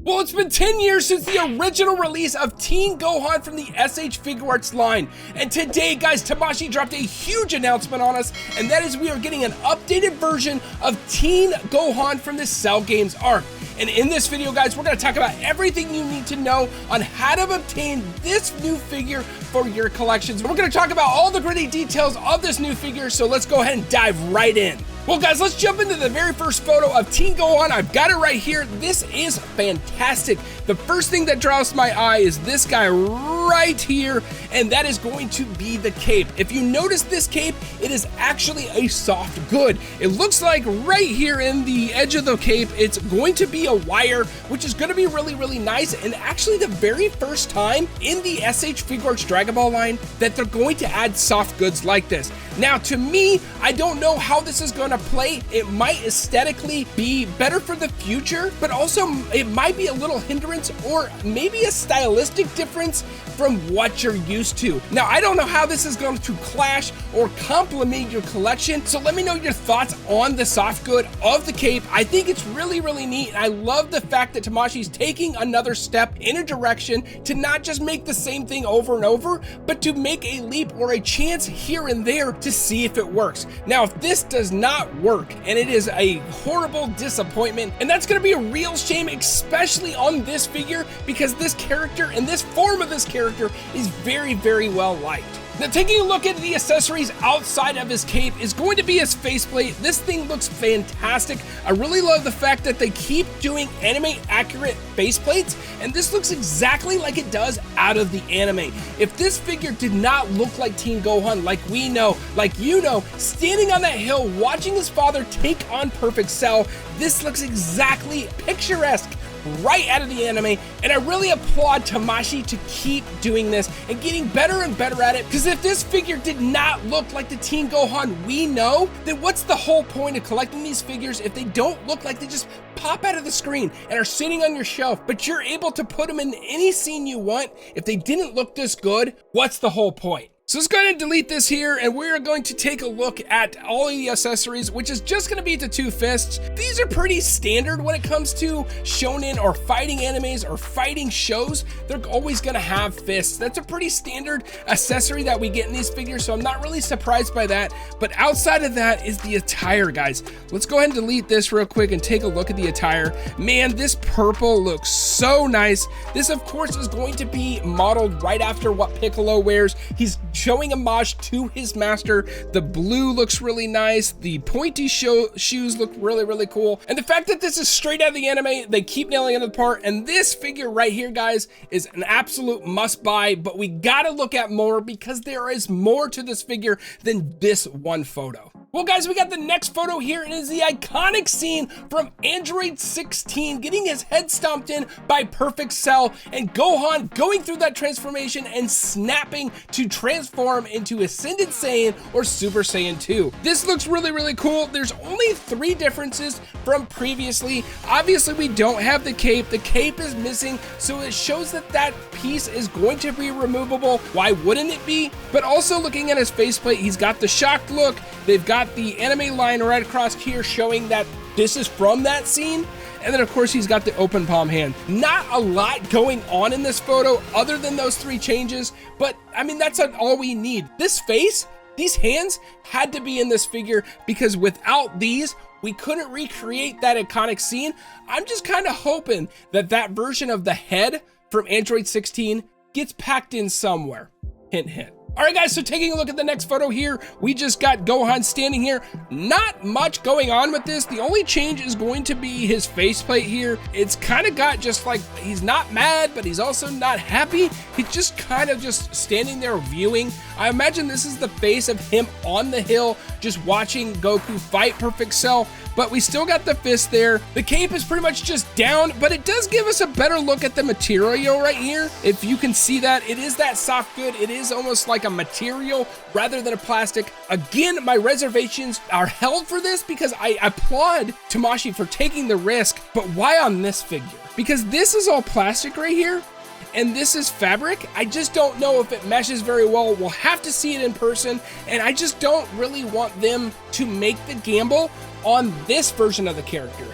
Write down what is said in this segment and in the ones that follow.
Well, it's been 10 years since the original release of Teen Gohan from the S.H.Figuarts line. And today, guys, Tamashii dropped a huge announcement on us, and that is we are getting an updated version of Teen Gohan from the Cell Games arc. And in this video, guys, we're going to talk about everything you need to know on how to obtain this new figure for your collections. We're going to talk about all the gritty details of this new figure, so let's go ahead and dive right in. Well, guys, let's jump into the very first photo of Teen Gohan. I've got it right here. This is fantastic. The first thing that draws my eye is this guy right here, and that is going to be the cape. If you notice this cape, it is actually a soft good. It looks like right here in the edge of the cape, it's going to be a wire, which is going to be really, really nice, and actually the very first time in the S.H.Figuarts Dragon Ball line that they're going to add soft goods like this. Now, to me, I don't know how this is going to play. It might aesthetically be better for the future, but also it might be a little hindrance or maybe a stylistic difference from what you're used to. Now, I don't know how this is going to clash or complement your collection, so let me know your thoughts on the soft good of the cape. I think it's really, really neat, and I love the fact that Tamashii's taking another step in a direction to not just make the same thing over and over, but to make a leap or a chance here and there to see if it works. Now, if this does not work, and it is a horrible disappointment, and that's going to be a real shame, especially on this figure, because this character and this form of this character is very, very well liked. Now, taking a look at the accessories outside of his cape is going to be his faceplate. This thing looks fantastic. I really love the fact that they keep doing anime accurate faceplates, and this looks exactly like it does out of the anime. If this figure did not look like Teen Gohan, like we know, like you know, standing on that hill watching his father take on Perfect Cell, this looks exactly picturesque right out of the anime, and I really applaud Tamashii to keep doing this and getting better and better at it, because if this figure did not look like the Teen Gohan we know, then what's the whole point of collecting these figures if they don't look like they just pop out of the screen and are sitting on your shelf, but you're able to put them in any scene you want? If they didn't look this good, what's the whole point? So let's go ahead and delete this here, and we're going to take a look at all of the accessories, which is just going to be the two fists. These are pretty standard when it comes to shonen or fighting animes or fighting shows. They're always going to have fists. That's a pretty standard accessory that we get in these figures, so I'm not really surprised by that. But outside of that is the attire, guys. Let's go ahead and delete this real quick and take a look at the attire. Man, this purple looks so nice. This, of course, is going to be modeled right after what Piccolo wears. He's showing homage to his master. The blue looks really nice. The pointy shoes look really, really cool. And the fact that this is straight out of the anime, they keep nailing it apart. And this figure right here, guys, is an absolute must buy, but we gotta look at more because there is more to this figure than this one photo. Well, guys, we got the next photo here. It is the iconic scene from Android 16 getting his head stomped in by Perfect Cell, and Gohan going through that transformation and snapping to transform into Ascended Saiyan or Super Saiyan 2. This looks really, really cool. There's only 3 differences from previously. Obviously, we don't have the cape. The cape is missing, so it shows that that piece is going to be removable. Why wouldn't it be? But also looking at his faceplate, he's got the shocked look. They've got the anime line right across here showing that this is from that scene. And then, of course, he's got the open palm hand. Not a lot going on in this photo other than those 3 changes, but I mean, that's all we need. This face, these hands had to be in this figure, because without these, we couldn't recreate that iconic scene. I'm just kind of hoping that that version of the head from Android 16 gets packed in somewhere. Hint, hint. All right, guys, so taking a look at the next photo here, we just got Gohan standing here. Not much going on with this. The only change is going to be his faceplate here. It's kind of got just like, he's not mad, but he's also not happy. He's just kind of just standing there viewing. I imagine this is the face of him on the hill, just watching Goku fight Perfect Cell. But we still got the fist there. The cape is pretty much just down, but it does give us a better look at the material right here. If you can see that, it is that soft good. It is almost like a material rather than a plastic. Again, my reservations are held for this because I applaud Tamashii for taking the risk, but why on this figure? Because this is all plastic right here, and this is fabric. I just don't know if it meshes very well. We'll have to see it in person, and I just don't really want them to make the gamble on this version of the character.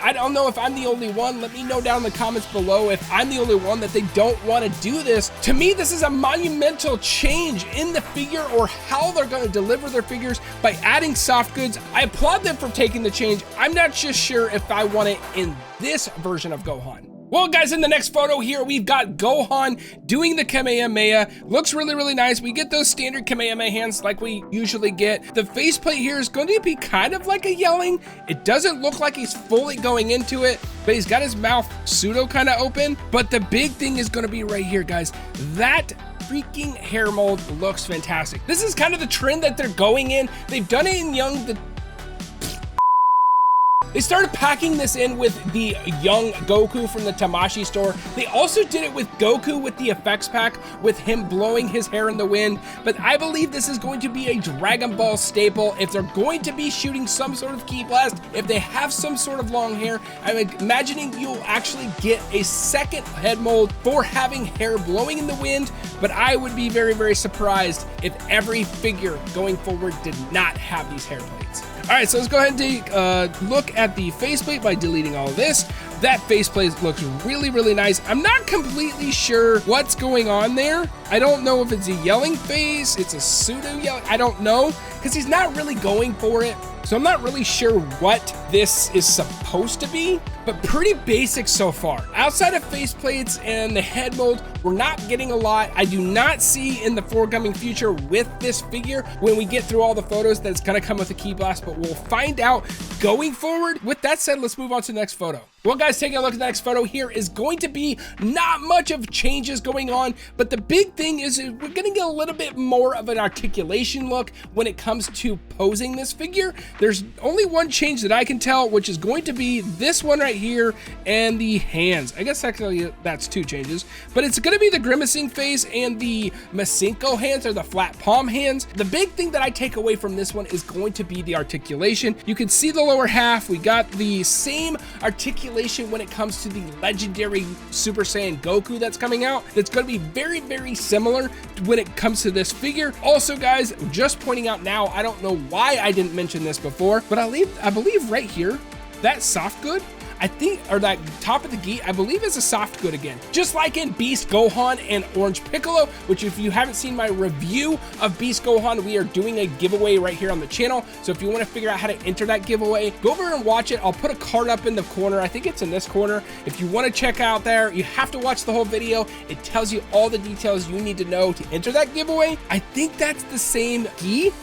I don't know if I'm the only one. Let me know down in the comments below if I'm the only one that they don't want to do this. To me, this is a monumental change in the figure or how they're going to deliver their figures by adding soft goods. I applaud them for taking the change. I'm not just sure if I want it in this version of Gohan. Well, guys, in the next photo here, we've got Gohan doing the Kamehameha. Looks really, really nice. We get those standard Kamehameha hands like we usually get. The faceplate here is going to be kind of like a yelling. It doesn't look like he's fully going into it, but he's got his mouth pseudo kind of open. But the big thing is going to be right here, guys. That freaking hair mold looks fantastic. This is kind of the trend that they're going in. They've done it in They started packing this in with the young Goku from the Tamashii store. They also did it with Goku with the effects pack with him blowing his hair in the wind. But I believe this is going to be a Dragon Ball staple. If they're going to be shooting some sort of ki blast, if they have some sort of long hair, I'm imagining you'll actually get a second head mold for having hair blowing in the wind. But I would be very, very surprised if every figure going forward did not have these hair plates. All right, so let's go ahead and take a look at the faceplate by deleting all of this. That faceplate looks really, really nice. I'm not completely sure what's going on there. I don't know if it's a yelling face, it's a pseudo yelling, I don't know, because he's not really going for it. So I'm not really sure what this is supposed to be, but pretty basic so far. Outside of faceplates and the head mold, we're not getting a lot. I do not see in the forthcoming future with this figure, when we get through all the photos, that it's gonna come with a ki blast, but we'll find out going forward. With that said, let's move on to the next photo. Well, guys, taking a look at the next photo here is going to be not much of changes going on, but the big thing is we're gonna get a little bit more of an articulation look when it comes to posing this figure. There's only one change that I can tell, which is going to be this one right here and the hands. I guess actually that's two changes, but it's gonna be the grimacing face and the Masenko hands, or the flat palm hands. The big thing that I take away from this one is going to be the articulation. You can see the lower half. We got the same articulation when it comes to the legendary Super Saiyan Goku that's coming out. That's going to be very, very similar when it comes to this figure. Also, guys, just pointing out now, I don't know why I didn't mention this before, but I believe right here, that soft good, I think, or that top of the gi, I believe is a soft good again. Just like in Beast Gohan and Orange Piccolo, which if you haven't seen my review of Beast Gohan, we are doing a giveaway right here on the channel. So if you want to figure out how to enter that giveaway, go over and watch it. I'll put a card up in the corner. I think it's in this corner. If you want to check out there, you have to watch the whole video. It tells you all the details you need to know to enter that giveaway. I think that's the same gi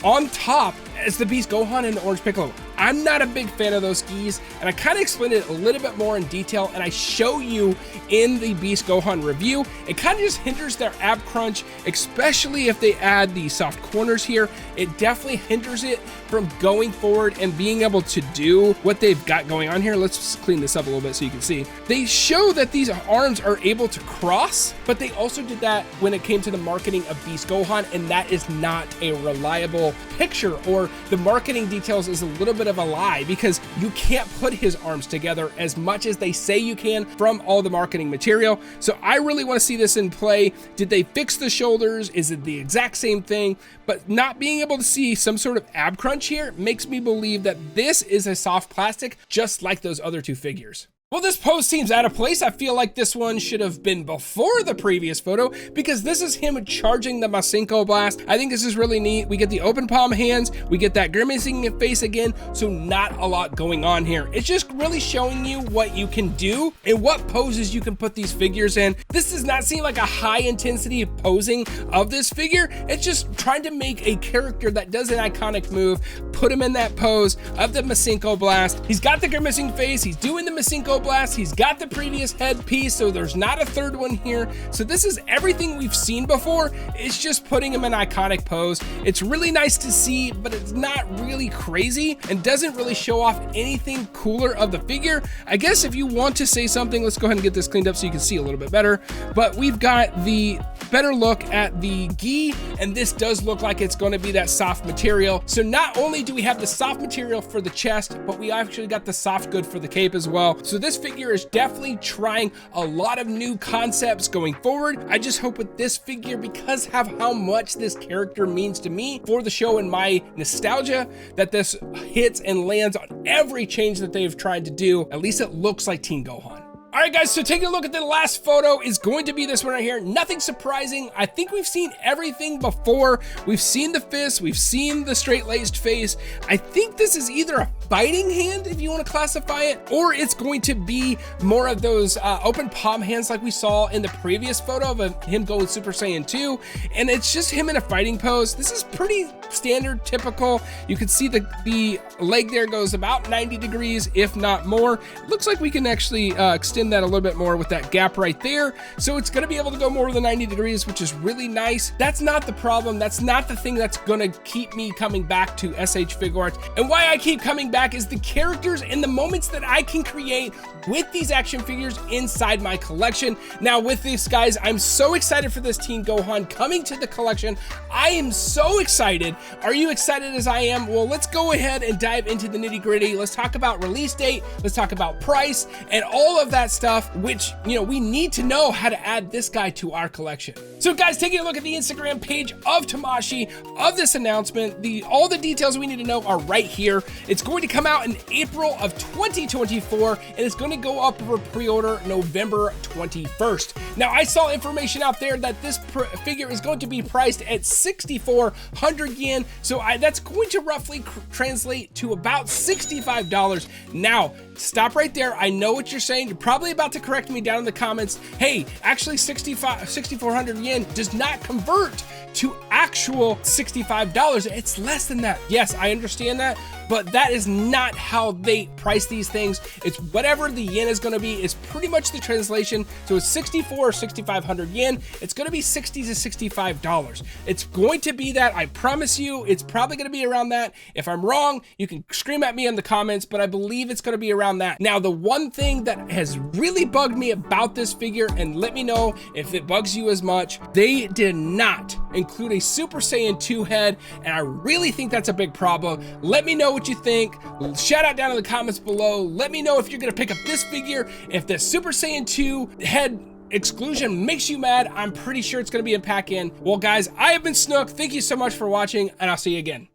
on top as the Beast Gohan and the Orange Piccolo. I'm not a big fan of those skis, and I kind of explain it a little bit more in detail, and I show you in the Beast Gohan review. It kind of just hinders their ab crunch, especially if they add the soft corners here. It definitely hinders it from going forward and being able to do what they've got going on here. Let's just clean this up a little bit so you can see. They show that these arms are able to cross, but they also did that when it came to the marketing of Beast Gohan, and that is not a reliable picture, or the marketing details is a little bit of a lie, because you can't put his arms together as much as they say you can from all the marketing material. So I really want to see this in play. Did they fix the shoulders? Is it the exact same thing? But not being able to see some sort of ab crunch here makes me believe that this is a soft plastic, just like those other two figures. Well, this pose seems out of place. I feel like this one should have been before the previous photo, because this is him charging the Masenko blast. I think this is really neat. We get the open palm hands, we get that grimacing face again, so not a lot going on here. It's just really showing you what you can do and what poses you can put these figures in. This does not seem like a high intensity posing of this figure. It's just trying to make a character that does an iconic move, put him in that pose of the Masenko blast. He's got the grimacing face, he's doing the Masenko blast, he's got the previous headpiece, so there's not a third one here. So this is everything we've seen before. It's just putting him in an iconic pose. It's really nice to see, but it's not really crazy and doesn't really show off anything cooler of the figure. I guess if you want to say something, let's go ahead and get this cleaned up so you can see a little bit better. But we've got the better look at the gi, and this does look like it's going to be that soft material. So not only do we have the soft material for the chest, but we actually got the soft good for the cape as well. So this this figure is definitely trying a lot of new concepts going forward. I just hope with this figure, because of how much this character means to me for the show and my nostalgia, that this hits and lands on every change that they've tried to do. At least it looks like Teen Gohan. All right, guys, so taking a look at the last photo is going to be this one right here. Nothing surprising. I think we've seen everything before. We've seen the fist. We've seen the straight-laced face. I think this is either a fighting hand, if you want to classify it, or it's going to be more of those open palm hands like we saw in the previous photo of him going Super Saiyan 2. And it's just him in a fighting pose. This is pretty standard, typical. You can see the leg there goes about 90 degrees, if not more. It looks like we can actually extend that a little bit more with that gap right there. So it's going to be able to go more than 90 degrees, which is really nice. That's not the problem. That's not the thing that's going to keep me coming back to S.H.Figuarts. And why I keep coming back is the characters and the moments that I can create with these action figures inside my collection. Now with this, guys, I'm so excited for this Teen Gohan coming to the collection. I am so excited. Are you excited as I am? Well, let's go ahead and dive into the nitty-gritty. Let's talk about release date. Let's talk about price and all of that stuff, which, you know, we need to know how to add this guy to our collection. So guys, taking a look at the Instagram page of Tamashii of this announcement, all the details we need to know are right here. It's going to come out in April of 2024, and it's going to go up for pre-order November 21st. Now, I saw information out there that this figure is going to be priced at 6,400 yen, so that's going to roughly translate to about $65. Now, stop right there. I know what you're saying. You're probably about to correct me down in the comments. Hey, actually 6,400 yen does not convert to actual $65. It's less than that. Yes, I understand that, but that is not how they price these things. It's whatever the yen is going to be. It's pretty much the translation. So it's 64 or 6,500 yen. It's going to be $60 to $65. It's going to be that. I promise you, it's probably going to be around that. If I'm wrong, you can scream at me in the comments, but I believe it's going to be around that. Now, the one thing that has really bugged me about this figure, and let me know if it bugs you as much, they did not include a Super Saiyan 2 head, and I really think that's a big problem. Let me know what you think. Shout out down in the comments below. Let me know if you're gonna pick up this figure. If the Super Saiyan 2 head exclusion makes you mad, I'm pretty sure it's gonna be a pack in. Well, guys, I have been Snook. Thank you so much for watching, and I'll see you again.